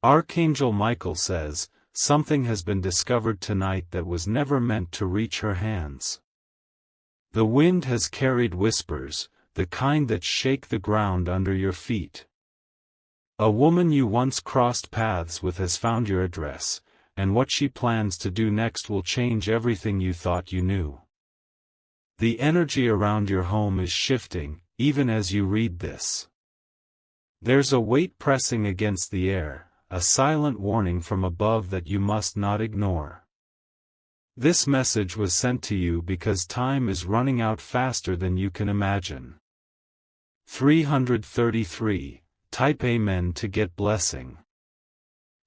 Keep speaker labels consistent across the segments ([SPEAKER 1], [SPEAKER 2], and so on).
[SPEAKER 1] Archangel Michael says, something has been discovered tonight that was never meant to reach her hands. The wind has carried whispers, the kind that shake the ground under your feet. A woman you once crossed paths with has found your address, and what she plans to do next will change everything you thought you knew. The energy around your home is shifting, even as you read this. There's a weight pressing against the air, a silent warning from above that you must not ignore. This message was sent to you because time is running out faster than you can imagine. 333. Type Amen to get blessing.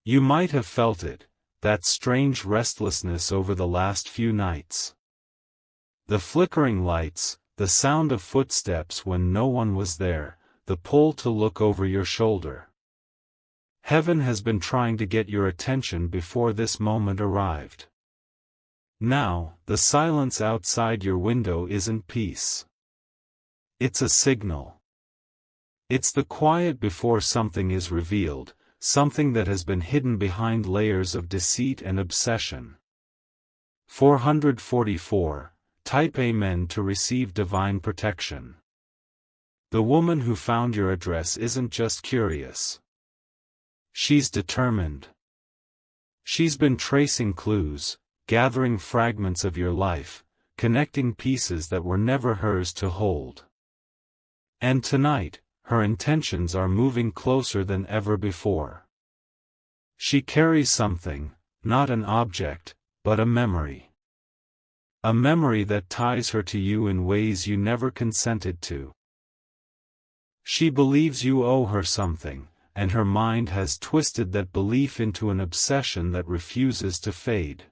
[SPEAKER 1] You might have felt it, that strange restlessness over the last few nights. The flickering lights, the sound of footsteps when no one was there, the pull to look over your shoulder. Heaven has been trying to get your attention before this moment arrived. Now, the silence outside your window isn't peace. It's a signal. It's the quiet before something is revealed, something that has been hidden behind layers of deceit and obsession. 444. Type Amen to receive divine protection. The woman who found your address isn't just curious. She's determined. She's been tracing clues, gathering fragments of your life, connecting pieces that were never hers to hold. And tonight, her intentions are moving closer than ever before. She carries something, not an object, but a memory. A memory that ties her to you in ways you never consented to. She believes you owe her something, and her mind has twisted that belief into an obsession that refuses to fade.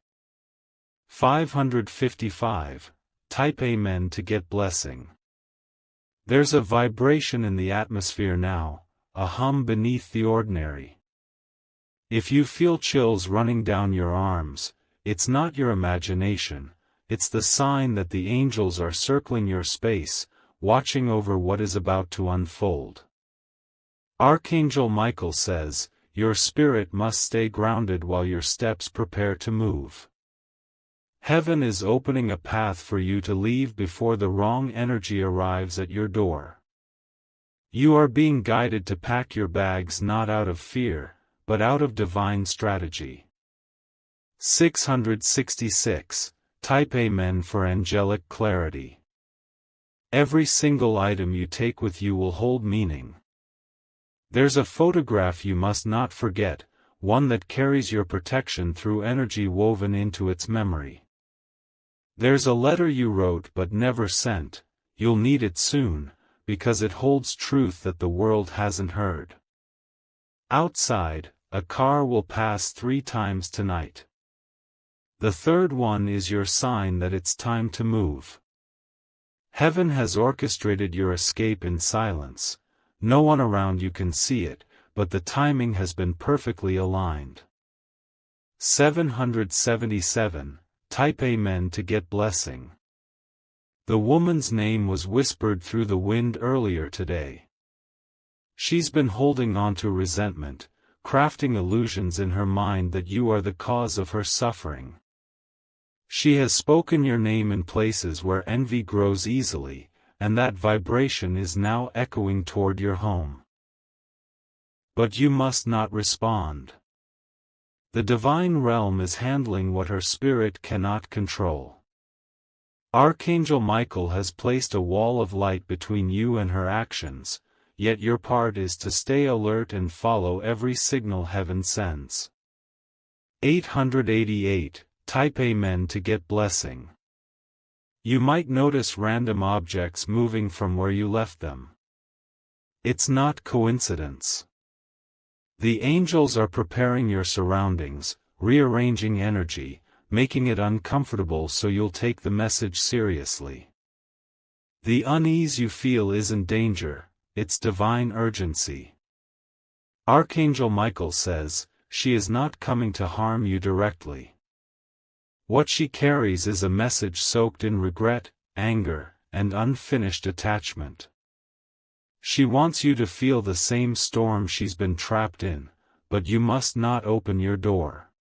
[SPEAKER 1] 555. Type Amen to get blessing. There's a vibration in the atmosphere now, a hum beneath the ordinary. If you feel chills running down your arms, it's not your imagination, it's the sign that the angels are circling your space, watching over what is about to unfold. Archangel Michael says, your spirit must stay grounded while your steps prepare to move. Heaven is opening a path for you to leave before the wrong energy arrives at your door. You are being guided to pack your bags not out of fear, but out of divine strategy. 666. Type Amen for angelic clarity. Every single item you take with you will hold meaning. There's a photograph you must not forget, one that carries your protection through energy woven into its memory. There's a letter you wrote but never sent, you'll need it soon, because it holds truth that the world hasn't heard. Outside, a car will pass 3 times tonight. The third one is your sign that it's time to move. Heaven has orchestrated your escape in silence. No one around you can see it, but the timing has been perfectly aligned. 777. Type Amen to get blessing. The woman's name was whispered through the wind earlier today. She's been holding on to resentment, crafting illusions in her mind that you are the cause of her suffering. She has spoken your name in places where envy grows easily, and that vibration is now echoing toward your home. But you must not respond. The divine realm is handling what her spirit cannot control. Archangel Michael has placed a wall of light between you and her actions, yet your part is to stay alert and follow every signal heaven sends. 888. Type Amen to get blessing. You might notice random objects moving from where you left them. It's not coincidence. The angels are preparing your surroundings, rearranging energy, making it uncomfortable so you'll take the message seriously. The unease you feel isn't danger, it's divine urgency. Archangel Michael says, she is not coming to harm you directly. What she carries is a message soaked in regret, anger, and unfinished attachment. She wants you to feel the same storm she's been trapped in, but you must not open your door.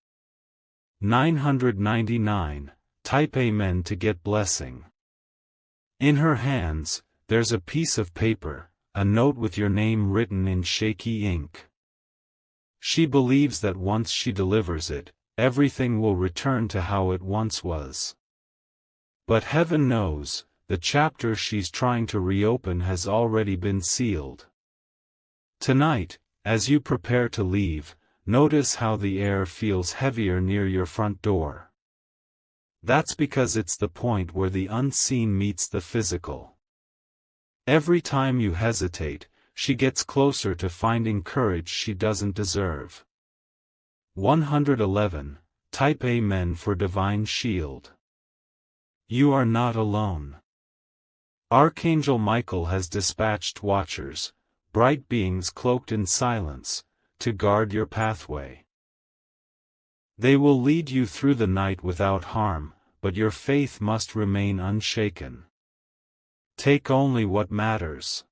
[SPEAKER 1] 999, type Amen to get blessing. In her hands, there's a piece of paper, a note with your name written in shaky ink. She believes that once she delivers it, everything will return to how it once was. But heaven knows, the chapter she's trying to reopen has already been sealed. Tonight, as you prepare to leave, notice how the air feels heavier near your front door. That's because it's the point where the unseen meets the physical. Every time you hesitate, she gets closer to finding courage she doesn't deserve. 111, type Amen for divine shield. You are not alone. Archangel Michael has dispatched watchers, bright beings cloaked in silence, to guard your pathway. They will lead you through the night without harm, but your faith must remain unshaken. Take only what matters.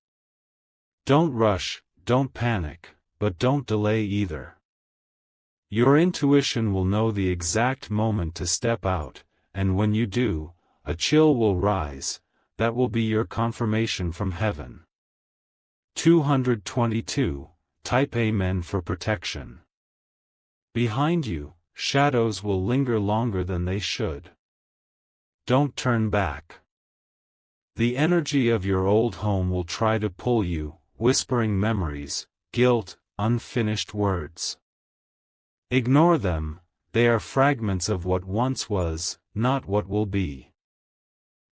[SPEAKER 1] Don't rush, don't panic, but don't delay either. Your intuition will know the exact moment to step out, and when you do, a chill will rise. That will be your confirmation from heaven. 222, type Amen for protection. Behind you, shadows will linger longer than they should. Don't turn back. The energy of your old home will try to pull you, whispering memories, guilt, unfinished words. Ignore them, they are fragments of what once was, not what will be.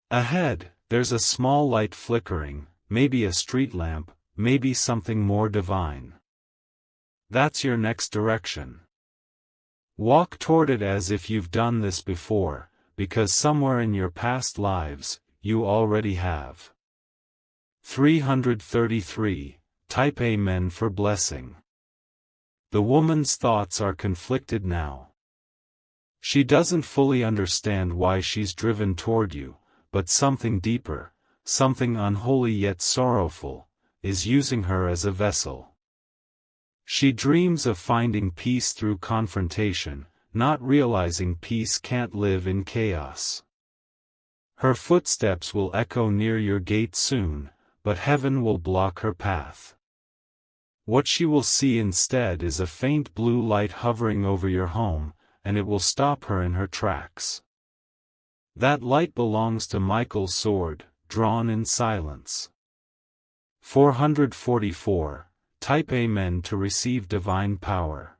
[SPEAKER 1] Ahead, there's a small light flickering, maybe a street lamp, maybe something more divine. That's your next direction. Walk toward it as if you've done this before, because somewhere in your past lives, you already have. 333, type Amen for blessing. The woman's thoughts are conflicted now. She doesn't fully understand why she's driven toward you, but something deeper, something unholy yet sorrowful, is using her as a vessel. She dreams of finding peace through confrontation, not realizing peace can't live in chaos. Her footsteps will echo near your gate soon, but heaven will block her path. What she will see instead is a faint blue light hovering over your home, and it will stop her in her tracks. That light belongs to Michael's sword, drawn in silence. 444, type Amen to receive divine power.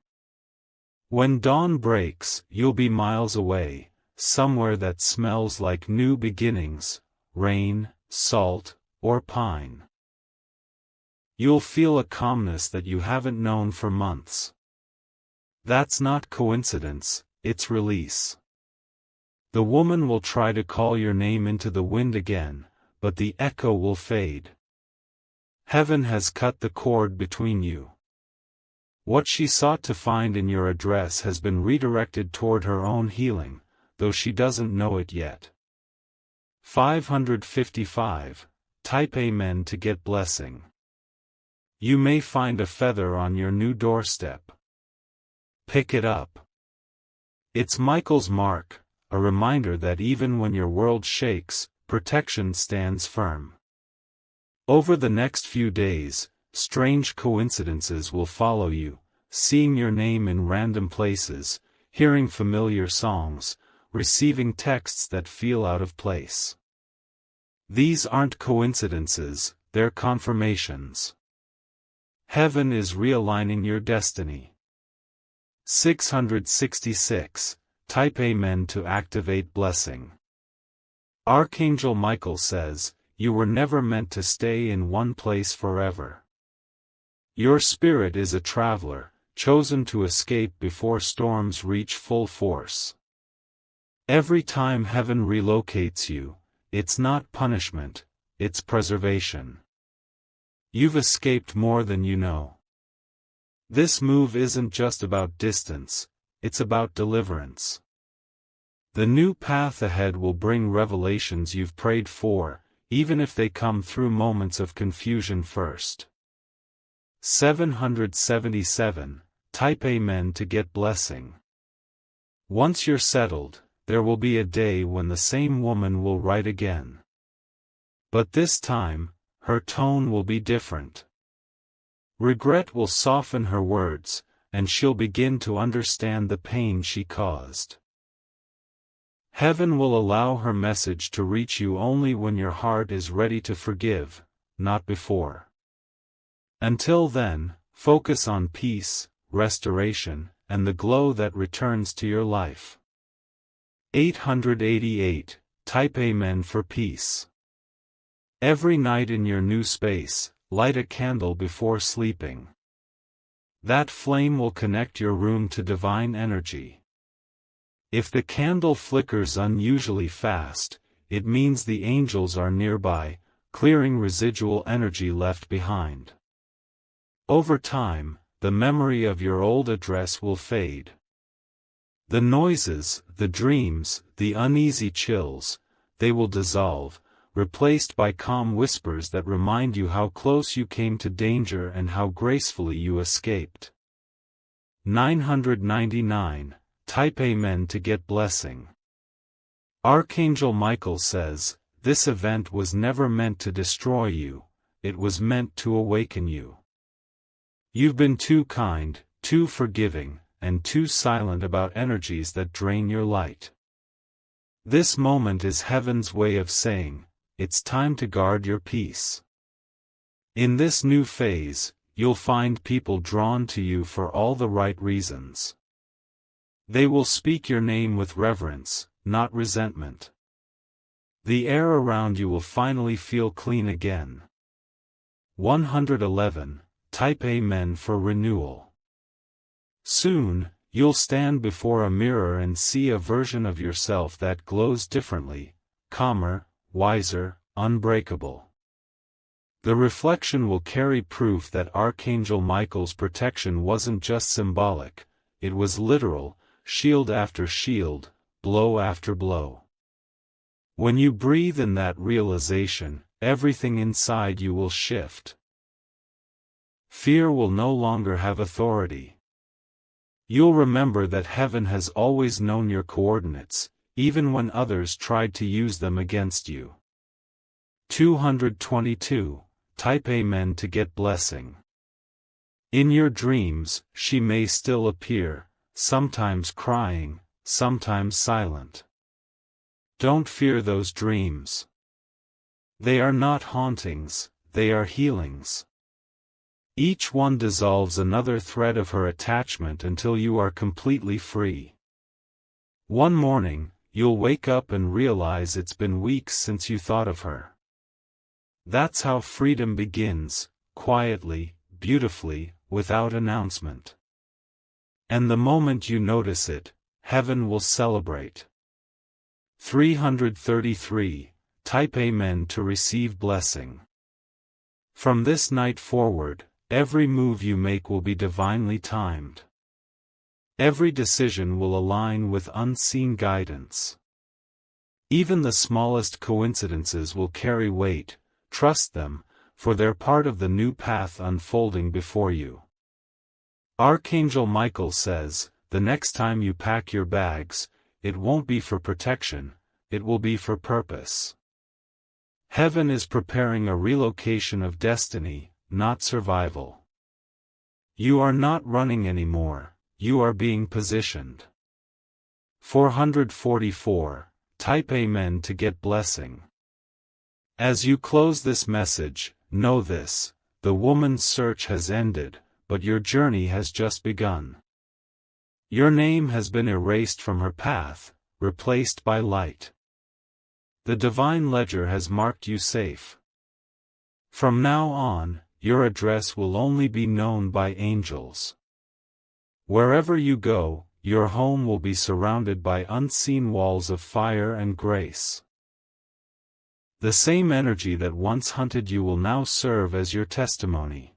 [SPEAKER 1] When dawn breaks, you'll be miles away, somewhere that smells like new beginnings, rain, salt, or pine. You'll feel a calmness that you haven't known for months. That's not coincidence, it's release. The woman will try to call your name into the wind again, but the echo will fade. Heaven has cut the cord between you. What she sought to find in your address has been redirected toward her own healing, though she doesn't know it yet. 555, type Amen to get blessing. You may find a feather on your new doorstep. Pick it up. It's Michael's mark, a reminder that even when your world shakes, protection stands firm. Over the next few days, strange coincidences will follow you, seeing your name in random places, hearing familiar songs, receiving texts that feel out of place. These aren't coincidences, they're confirmations. Heaven is realigning your destiny. 666, type Amen to activate blessing. Archangel Michael says, you were never meant to stay in one place forever. Your spirit is a traveler, chosen to escape before storms reach full force. Every time heaven relocates you, it's not punishment, it's preservation. You've escaped more than you know. This move isn't just about distance, it's about deliverance. The new path ahead will bring revelations you've prayed for, even if they come through moments of confusion first. 777, type Amen to get blessing. Once you're settled, there will be a day when the same woman will write again. But this time, her tone will be different. Regret will soften her words, and she'll begin to understand the pain she caused. Heaven will allow her message to reach you only when your heart is ready to forgive, not before. Until then, focus on peace, restoration, and the glow that returns to your life. 888, type Amen for peace. Every night in your new space, light a candle before sleeping. That flame will connect your room to divine energy. If the candle flickers unusually fast, it means the angels are nearby, clearing residual energy left behind. Over time, the memory of your old address will fade. The noises, the dreams, the uneasy chills, they will dissolve, replaced by calm whispers that remind you how close you came to danger and how gracefully you escaped. 999, type Amen to get blessing. Archangel Michael says, this event was never meant to destroy you, it was meant to awaken you. You've been too kind, too forgiving, and too silent about energies that drain your light. This moment is heaven's way of saying, it's time to guard your peace. In this new phase, you'll find people drawn to you for all the right reasons. They will speak your name with reverence, not resentment. The air around you will finally feel clean again. 111, type Amen for renewal. Soon, you'll stand before a mirror and see a version of yourself that glows differently, calmer, wiser, unbreakable. The reflection will carry proof that Archangel Michael's protection wasn't just symbolic, it was literal, shield after shield, blow after blow. When you breathe in that realization, everything inside you will shift. Fear will no longer have authority. You'll remember that heaven has always known your coordinates, even when others tried to use them against you. 222, type Amen to get blessing. In your dreams, she may still appear, sometimes crying, sometimes silent. Don't fear those dreams. They are not hauntings, they are healings. Each one dissolves another thread of her attachment until you are completely free. One morning, you'll wake up and realize it's been weeks since you thought of her. That's how freedom begins, quietly, beautifully, without announcement. And the moment you notice it, heaven will celebrate. 333, type Amen to receive blessing. From this night forward, every move you make will be divinely timed. Every decision will align with unseen guidance. Even the smallest coincidences will carry weight, trust them, for they're part of the new path unfolding before you. Archangel Michael says, the next time you pack your bags, it won't be for protection, it will be for purpose. Heaven is preparing a relocation of destiny, not survival. You are not running anymore, you are being positioned. 444, type Amen to get blessing. As you close this message, know this, the woman's search has ended, but your journey has just begun. Your name has been erased from her path, replaced by light. The divine ledger has marked you safe. From now on, your address will only be known by angels. Wherever you go, your home will be surrounded by unseen walls of fire and grace. The same energy that once hunted you will now serve as your testimony.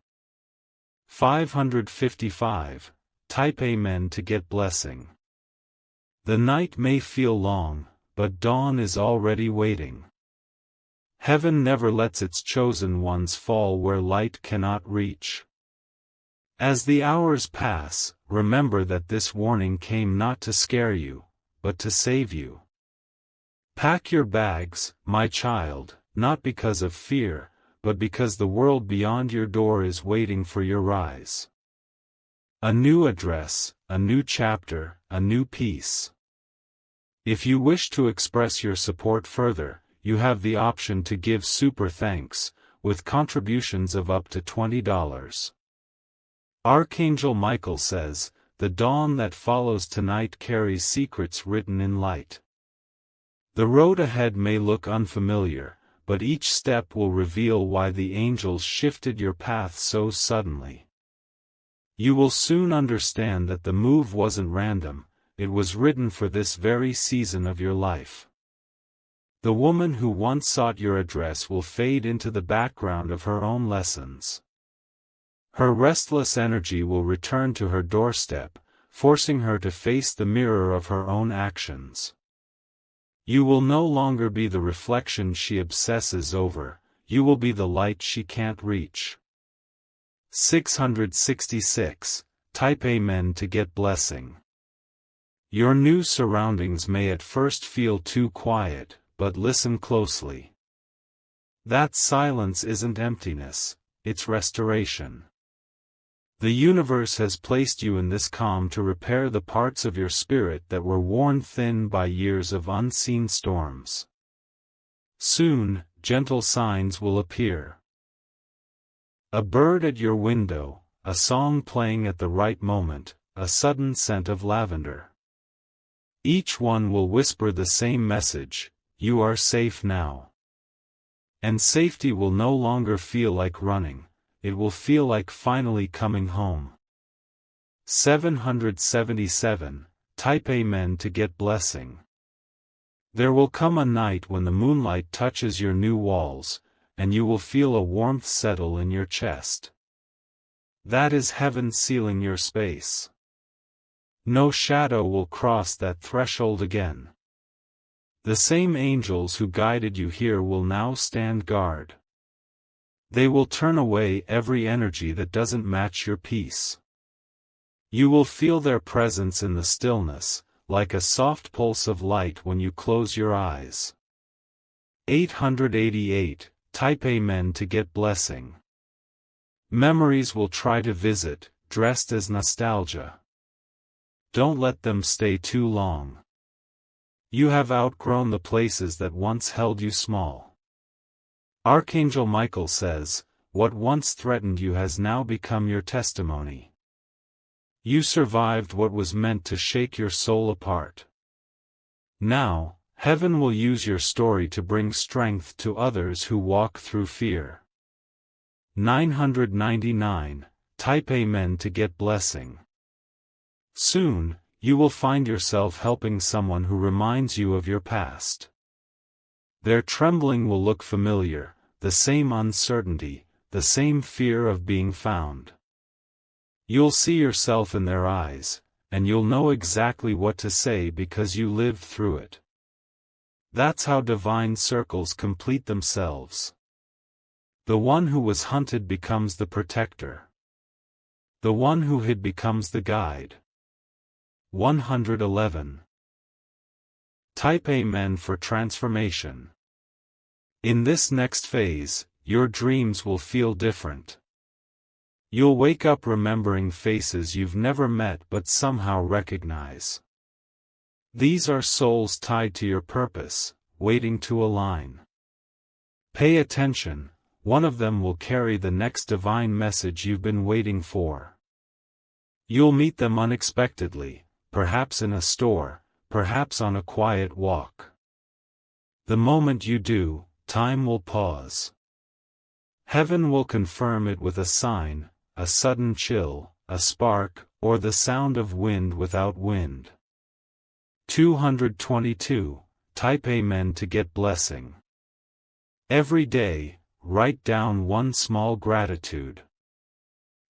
[SPEAKER 1] 555, type Amen to get blessing. The night may feel long, but dawn is already waiting. Heaven never lets its chosen ones fall where light cannot reach. As the hours pass, remember that this warning came not to scare you, but to save you. Pack your bags, my child, not because of fear, but because the world beyond your door is waiting for your rise. A new address, a new chapter, a new peace. If you wish to express your support further, you have the option to give super thanks, with contributions of up to $20. Archangel Michael says, "The dawn that follows tonight carries secrets written in light." The road ahead may look unfamiliar, but each step will reveal why the angels shifted your path so suddenly. You will soon understand that the move wasn't random, it was written for this very season of your life. The woman who once sought your address will fade into the background of her own lessons. Her restless energy will return to her doorstep, forcing her to face the mirror of her own actions. You will no longer be the reflection she obsesses over, you will be the light she can't reach. 666. Type Amen to get blessing. Your new surroundings may at first feel too quiet, but listen closely. That silence isn't emptiness, it's restoration. The universe has placed you in this calm to repair the parts of your spirit that were worn thin by years of unseen storms. Soon, gentle signs will appear. A bird at your window, a song playing at the right moment, a sudden scent of lavender. Each one will whisper the same message: you are safe now. And safety will no longer feel like running. It will feel like finally coming home. 777. Type Amen to get blessing. There will come a night when the moonlight touches your new walls, and you will feel a warmth settle in your chest. That is heaven sealing your space. No shadow will cross that threshold again. The same angels who guided you here will now stand guard. They will turn away every energy that doesn't match your peace. You will feel their presence in the stillness, like a soft pulse of light when you close your eyes. 888. Type Amen to get blessing. Memories will try to visit, dressed as nostalgia. Don't let them stay too long. You have outgrown the places that once held you small. Archangel Michael says, what once threatened you has now become your testimony. You survived what was meant to shake your soul apart. Now, heaven will use your story to bring strength to others who walk through fear. 999. Type Amen to get blessing. Soon, you will find yourself helping someone who reminds you of your past. Their trembling will look familiar, the same uncertainty, the same fear of being found. You'll see yourself in their eyes, and you'll know exactly what to say because you lived through it. That's how divine circles complete themselves. The one who was hunted becomes the protector. The one who hid becomes the guide. 111. Type Amen for transformation. In this next phase, your dreams will feel different. You'll wake up remembering faces you've never met but somehow recognize. These are souls tied to your purpose, waiting to align. Pay attention, one of them will carry the next divine message you've been waiting for. You'll meet them unexpectedly, perhaps in a store, perhaps on a quiet walk. The moment you do, time will pause. Heaven will confirm it with a sign, a sudden chill, a spark, or the sound of wind without wind. 222. Type Amen to get blessing. Every day, write down one small gratitude.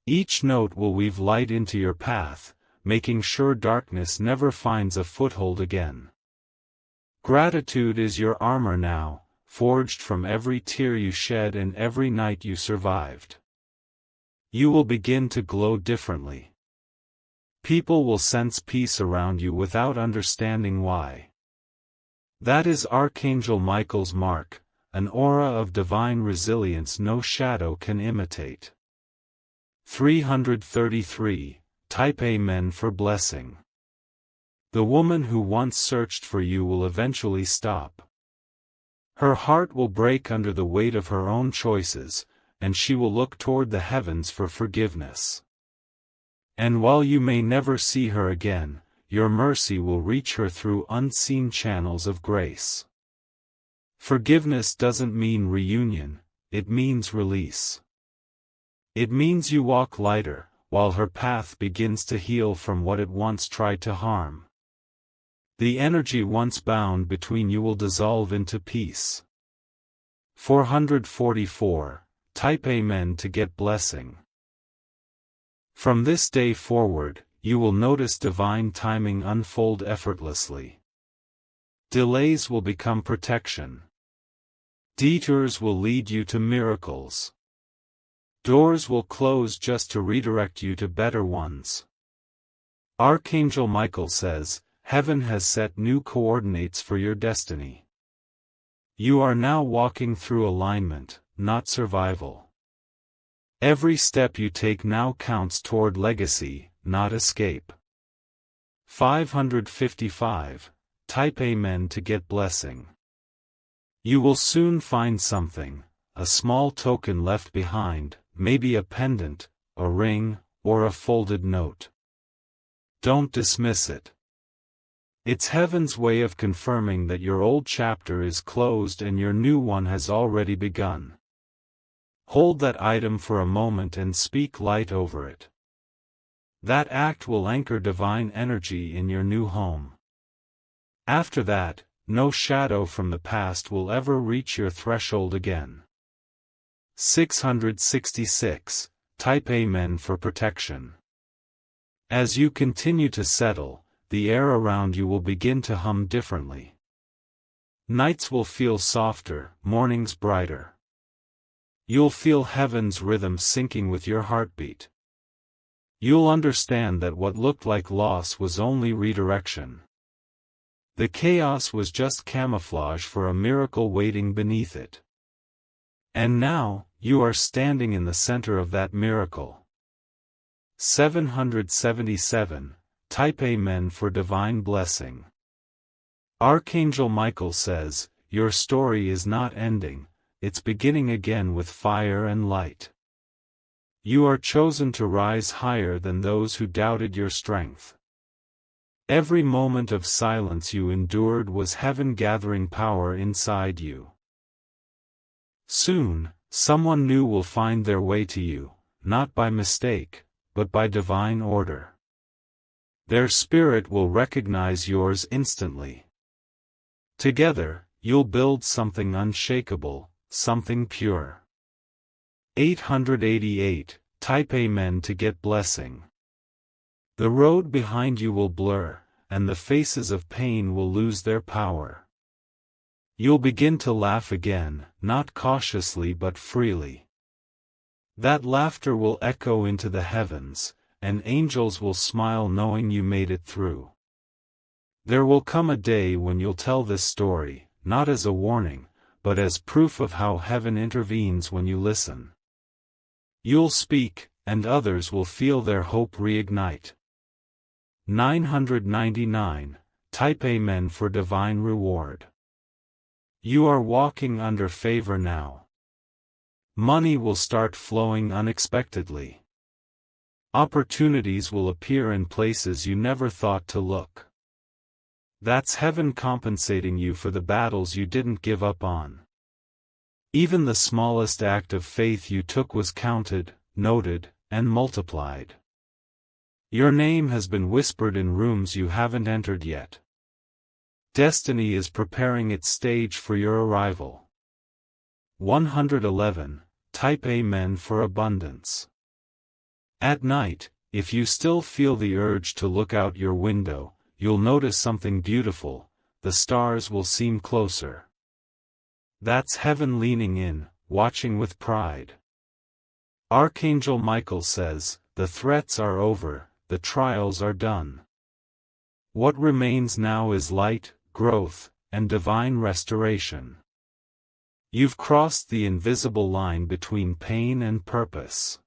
[SPEAKER 1] Each note will weave light into your path, making sure darkness never finds a foothold again. Gratitude is your armor now, forged from every tear you shed and every night you survived. You will begin to glow differently. People will sense peace around you without understanding why. That is Archangel Michael's mark, an aura of divine resilience no shadow can imitate. 333. Type Amen for blessing. The woman who once searched for you will eventually stop. Her heart will break under the weight of her own choices, and she will look toward the heavens for forgiveness. And while you may never see her again, your mercy will reach her through unseen channels of grace. Forgiveness doesn't mean reunion, it means release. It means you walk lighter, while her path begins to heal from what it once tried to harm. The energy once bound between you will dissolve into peace. 444. Type Amen to get blessing. From this day forward, you will notice divine timing unfold effortlessly. Delays will become protection. Detours will lead you to miracles. Doors will close just to redirect you to better ones. Archangel Michael says, Heaven has set new coordinates for your destiny. You are now walking through alignment, not survival. Every step you take now counts toward legacy, not escape. 555. Type Amen to get blessing. You will soon find something, a small token left behind, maybe a pendant, a ring, or a folded note. Don't dismiss it. It's heaven's way of confirming that your old chapter is closed and your new one has already begun. Hold that item for a moment and speak light over it. That act will anchor divine energy in your new home. After that, no shadow from the past will ever reach your threshold again. 666. Type Amen for protection. As you continue to settle, the air around you will begin to hum differently. Nights will feel softer, mornings brighter. You'll feel heaven's rhythm syncing with your heartbeat. You'll understand that what looked like loss was only redirection. The chaos was just camouflage for a miracle waiting beneath it. And now, you are standing in the center of that miracle. 777. Type Amen for divine blessing. Archangel Michael says, your story is not ending, it's beginning again with fire and light. You are chosen to rise higher than those who doubted your strength. Every moment of silence you endured was heaven gathering power inside you. Soon, someone new will find their way to you, not by mistake, but by divine order. Their spirit will recognize yours instantly. Together, you'll build something unshakable, something pure. 888. Type Amen to get blessing. The road behind you will blur, and the faces of pain will lose their power. You'll begin to laugh again, not cautiously but freely. That laughter will echo into the heavens, and angels will smile knowing you made it through. There will come a day when you'll tell this story, not as a warning, but as proof of how heaven intervenes when you listen. You'll speak, and others will feel their hope reignite. 999. Type Amen for divine reward. You are walking under favor now. Money will start flowing unexpectedly. Opportunities will appear in places you never thought to look. That's heaven compensating you for the battles you didn't give up on. Even the smallest act of faith you took was counted, noted, and multiplied. Your name has been whispered in rooms you haven't entered yet. Destiny is preparing its stage for your arrival. 111. Type Amen for abundance. At night, if you still feel the urge to look out your window, you'll notice something beautiful, the stars will seem closer. That's heaven leaning in, watching with pride. Archangel Michael says, the threats are over, the trials are done. What remains now is light, growth, and divine restoration. You've crossed the invisible line between pain and purpose.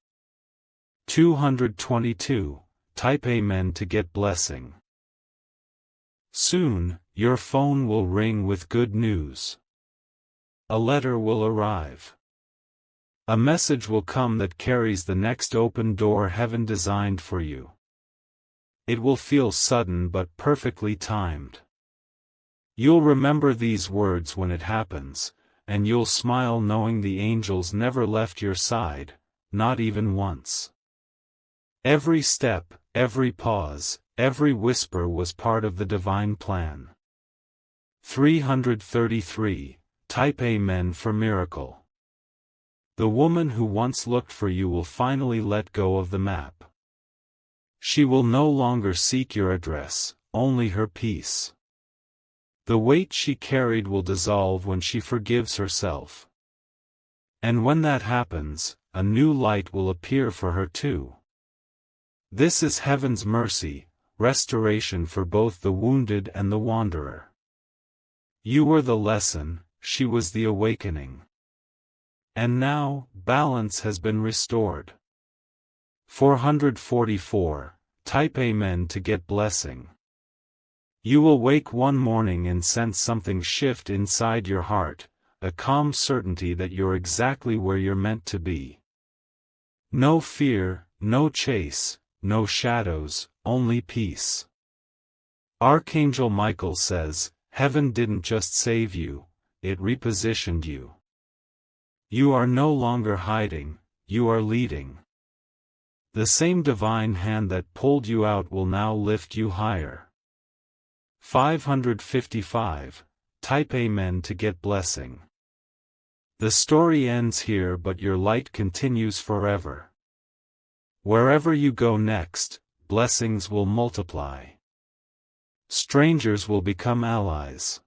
[SPEAKER 1] 222. Type Amen to get blessing. Soon, your phone will ring with good news. A letter will arrive. A message will come that carries the next open door heaven designed for you. It will feel sudden but perfectly timed. You'll remember these words when it happens, and you'll smile knowing the angels never left your side, not even once. Every step, every pause, every whisper was part of the divine plan. 333. Type Amen for miracle. The woman who once looked for you will finally let go of the map. She will no longer seek your address, only her peace. The weight she carried will dissolve when she forgives herself. And when that happens, a new light will appear for her too. This is heaven's mercy, restoration for both the wounded and the wanderer. You were the lesson, she was the awakening. And now, balance has been restored. 444. Type Amen to get blessing. You will wake one morning and sense something shift inside your heart, a calm certainty that you're exactly where you're meant to be. No fear, no chase, no shadows, only peace. Archangel Michael says, heaven didn't just save you, it repositioned you. You are no longer hiding, you are leading. The same divine hand that pulled you out will now lift you higher. 555. Type Amen to get blessing. The story ends here, but your light continues forever. Wherever you go next, blessings will multiply. Strangers will become allies.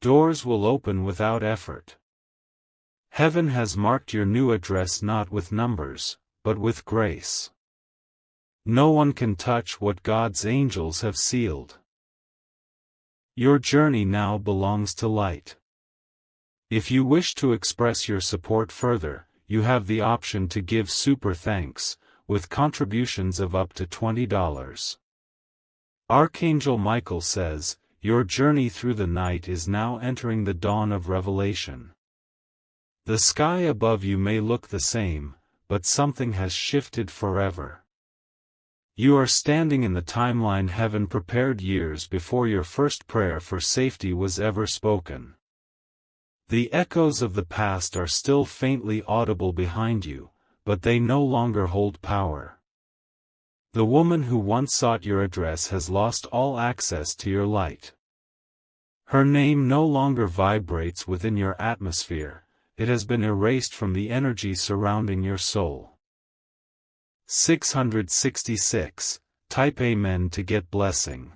[SPEAKER 1] Doors will open without effort. Heaven has marked your new address not with numbers, but with grace. No one can touch what God's angels have sealed. Your journey now belongs to light. If you wish to express your support further, you have the option to give super thanks, with contributions of up to $20. Archangel Michael says, your journey through the night is now entering the dawn of revelation. The sky above you may look the same, but something has shifted forever. You are standing in the timeline heaven prepared years before your first prayer for safety was ever spoken. The echoes of the past are still faintly audible behind you, but they no longer hold power. The woman who once sought your address has lost all access to your light. Her name no longer vibrates within your atmosphere, it has been erased from the energy surrounding your soul. 666. Type Amen to get blessing.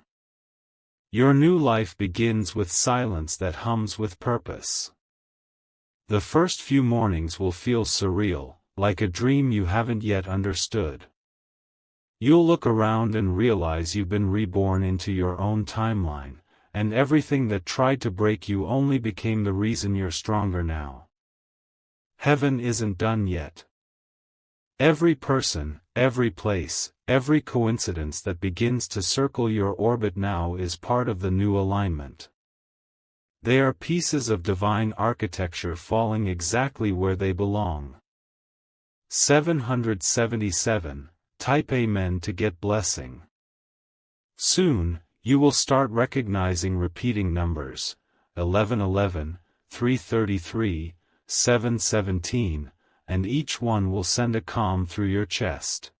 [SPEAKER 1] Your new life begins with silence that hums with purpose. The first few mornings will feel surreal, like a dream you haven't yet understood. You'll look around and realize you've been reborn into your own timeline, and everything that tried to break you only became the reason you're stronger now. Heaven isn't done yet. Every person, every place, every coincidence that begins to circle your orbit now is part of the new alignment. They are pieces of divine architecture falling exactly where they belong. 777. Type Amen to get blessing. Soon, you will start recognizing repeating numbers, 1111, 333, 717, and each one will send a calm through your chest.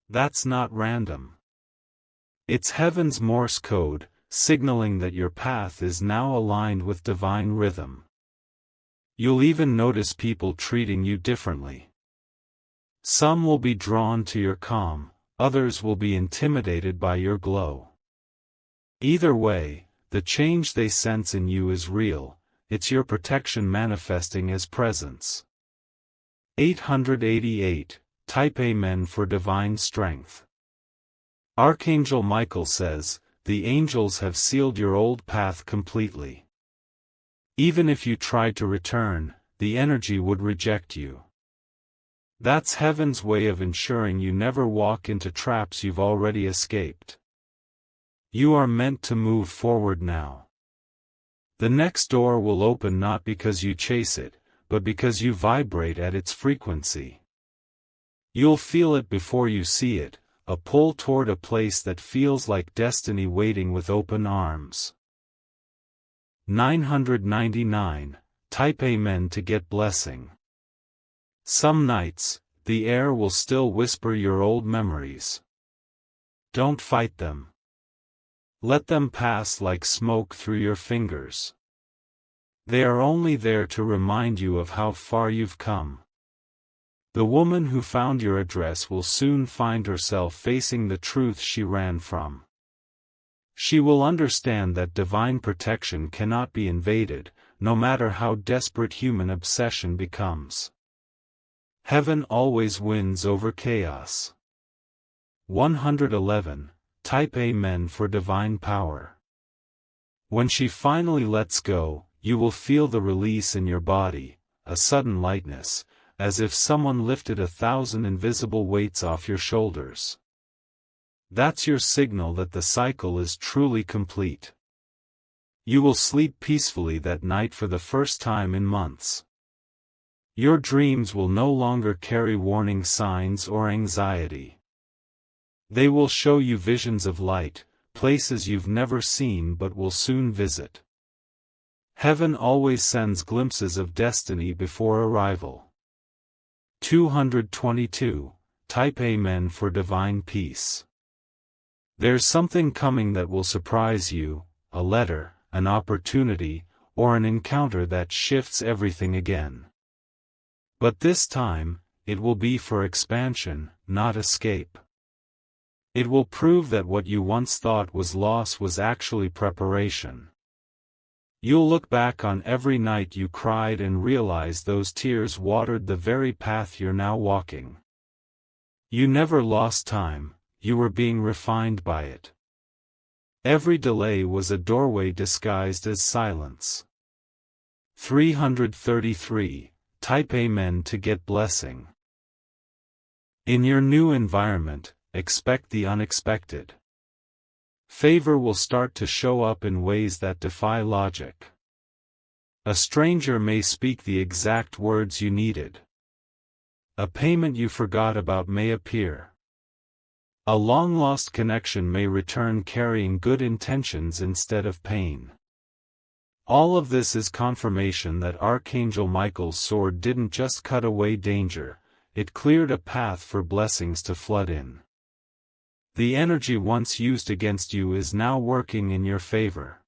[SPEAKER 1] That's not random. It's heaven's Morse code, signaling that your path is now aligned with divine rhythm. You'll even notice people treating you differently. Some will be drawn to your calm, others will be intimidated by your glow. Either way, the change they sense in you is real, it's your protection manifesting as presence. 888. Type Amen for divine strength. Archangel Michael says, the angels have sealed your old path completely. Even if you tried to return, the energy would reject you. That's heaven's way of ensuring you never walk into traps you've already escaped. You are meant to move forward now. The next door will open not because you chase it, but because you vibrate at its frequency. You'll feel it before you see it, a pull toward a place that feels like destiny waiting with open arms. 999. Type Amen to get blessing. Some nights, the air will still whisper your old memories. Don't fight them. Let them pass like smoke through your fingers. They are only there to remind you of how far you've come. The woman who found your address will soon find herself facing the truth she ran from. She will understand that divine protection cannot be invaded, no matter how desperate human obsession becomes. Heaven always wins over chaos. 111. Type Amen for divine power. When she finally lets go, you will feel the release in your body, a sudden lightness, as if someone lifted 1,000 invisible weights off your shoulders. That's your signal that the cycle is truly complete. You will sleep peacefully that night for the first time in months. Your dreams will no longer carry warning signs or anxiety. They will show you visions of light, places you've never seen but will soon visit. Heaven always sends glimpses of destiny before arrival. 222. Type Amen for divine peace. There's something coming that will surprise you, a letter, an opportunity, or an encounter that shifts everything again. But this time, it will be for expansion, not escape. It will prove that what you once thought was loss was actually preparation. You'll look back on every night you cried and realize those tears watered the very path you're now walking. You never lost time, you were being refined by it. Every delay was a doorway disguised as silence. 333. Type Amen to get blessing. In your new environment, expect the unexpected. Favor will start to show up in ways that defy logic. A stranger may speak the exact words you needed. A payment you forgot about may appear. A long-lost connection may return carrying good intentions instead of pain. All of this is confirmation that Archangel Michael's sword didn't just cut away danger, it cleared a path for blessings to flood in. The energy once used against you is now working in your favor.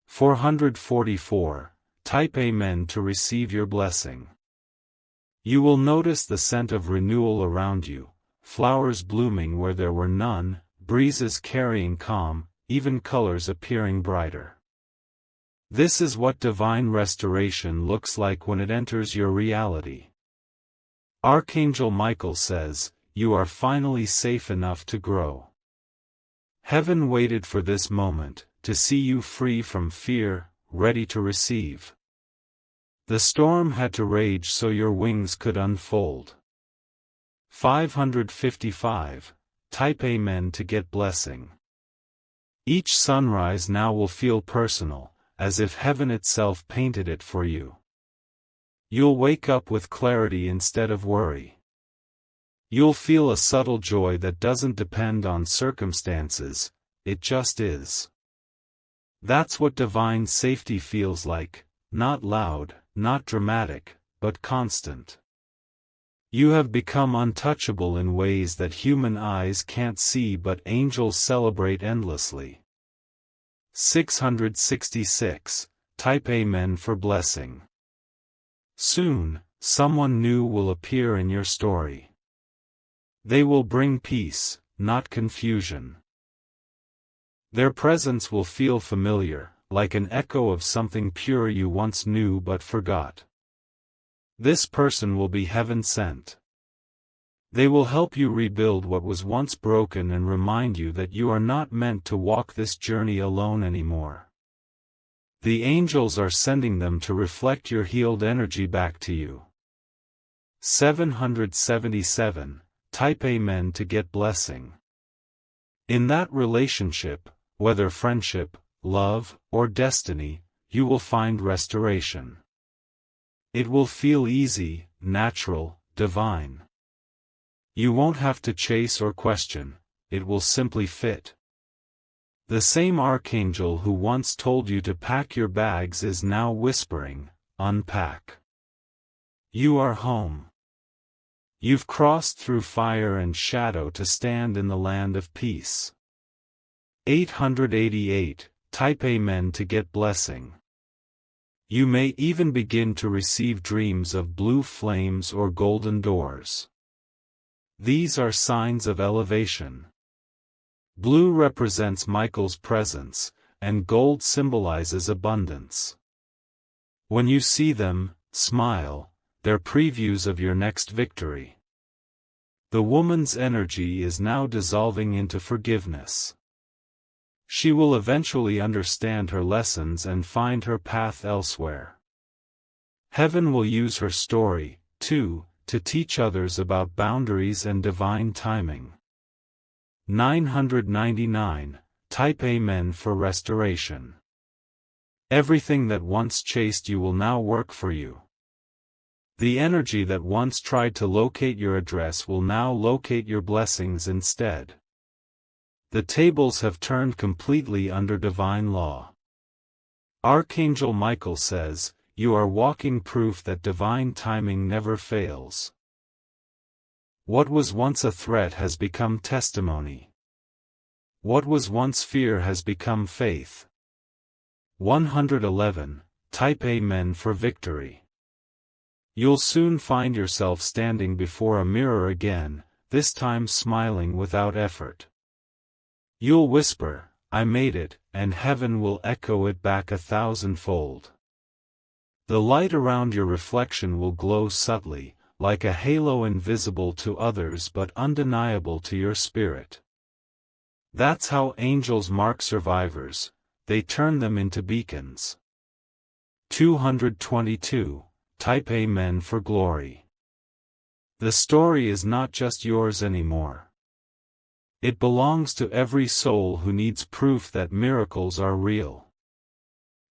[SPEAKER 1] 444. Type Amen to receive your blessing. You will notice the scent of renewal around you, flowers blooming where there were none, breezes carrying calm, even colors appearing brighter. This is what divine restoration looks like when it enters your reality. Archangel Michael says, you are finally safe enough to grow. Heaven waited for this moment, to see you free from fear, ready to receive. The storm had to rage so your wings could unfold. 555. Type Amen to get blessing. Each sunrise now will feel personal, as if heaven itself painted it for you. You'll wake up with clarity instead of worry. You'll feel a subtle joy that doesn't depend on circumstances, it just is. That's what divine safety feels like, not loud, not dramatic, but constant. You have become untouchable in ways that human eyes can't see but angels celebrate endlessly. 666. Type Amen for blessing. Soon, someone new will appear in your story. They will bring peace, not confusion. Their presence will feel familiar, like an echo of something pure you once knew but forgot. This person will be heaven sent. They will help you rebuild what was once broken and remind you that you are not meant to walk this journey alone anymore. The angels are sending them to reflect your healed energy back to you. 777. Type Amen to get blessing. In that relationship, whether friendship, love, or destiny, you will find restoration. It will feel easy, natural, divine. You won't have to chase or question, it will simply fit. The same archangel who once told you to pack your bags is now whispering, unpack. You are home. You've crossed through fire and shadow to stand in the land of peace. 888. Type Amen to get blessing. You may even begin to receive dreams of blue flames or golden doors. These are signs of elevation. Blue represents Michael's presence, and gold symbolizes abundance. When you see them, smile, they're previews of your next victory. The woman's energy is now dissolving into forgiveness. She will eventually understand her lessons and find her path elsewhere. Heaven will use her story, too, to teach others about boundaries and divine timing. 999. Type Amen for restoration. Everything that once chased you will now work for you. The energy that once tried to locate your address will now locate your blessings instead. The tables have turned completely under divine law. Archangel Michael says, you are walking proof that divine timing never fails. What was once a threat has become testimony. What was once fear has become faith. 111. Type Amen for victory. You'll soon find yourself standing before a mirror again, this time smiling without effort. You'll whisper, I made it, and heaven will echo it back 1,000-fold. The light around your reflection will glow subtly, like a halo invisible to others but undeniable to your spirit. That's how angels mark survivors, they turn them into beacons. 222. Type Amen for glory. The story is not just yours anymore. It belongs to every soul who needs proof that miracles are real.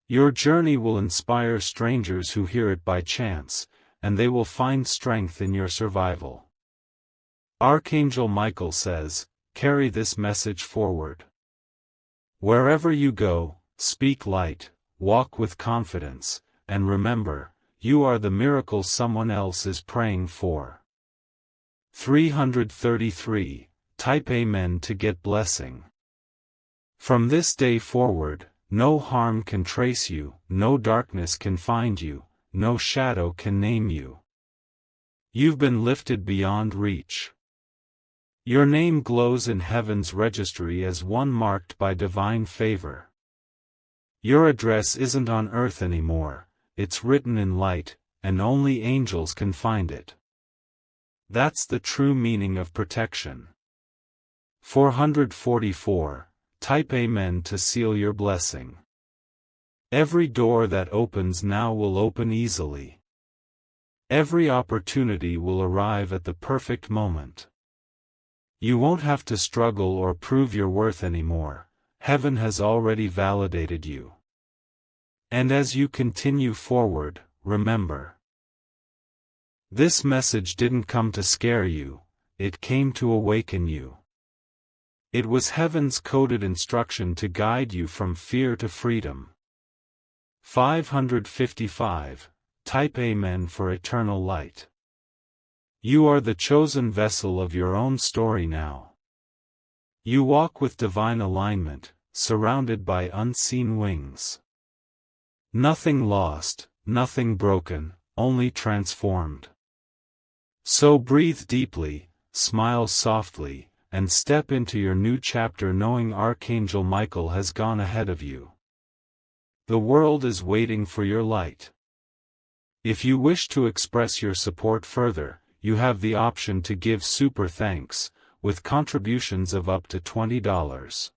[SPEAKER 1] Your journey will inspire strangers who hear it by chance, and they will find strength in your survival. Archangel Michael says, carry this message forward. Wherever you go, speak light, walk with confidence, and remember, you are the miracle someone else is praying for. 333. Type Amen to get blessing. From this day forward, no harm can trace you, no darkness can find you, no shadow can name you. You've been lifted beyond reach. Your name glows in heaven's registry as one marked by divine favor. Your address isn't on earth anymore, it's written in light, and only angels can find it. That's the true meaning of protection. 444. Type Amen to seal your blessing. Every door that opens now will open easily. Every opportunity will arrive at the perfect moment. You won't have to struggle or prove your worth anymore, heaven has already validated you. And as you continue forward, remember. This message didn't come to scare you, it came to awaken you. It was heaven's coded instruction to guide you from fear to freedom. 555. Type Amen for eternal light. You are the chosen vessel of your own story now. You walk with divine alignment, surrounded by unseen wings. Nothing lost, nothing broken, only transformed. So breathe deeply, smile softly, and step into your new chapter knowing Archangel Michael has gone ahead of you. The world is waiting for your light. If you wish to express your support further, you have the option to give super thanks, with contributions of up to $20.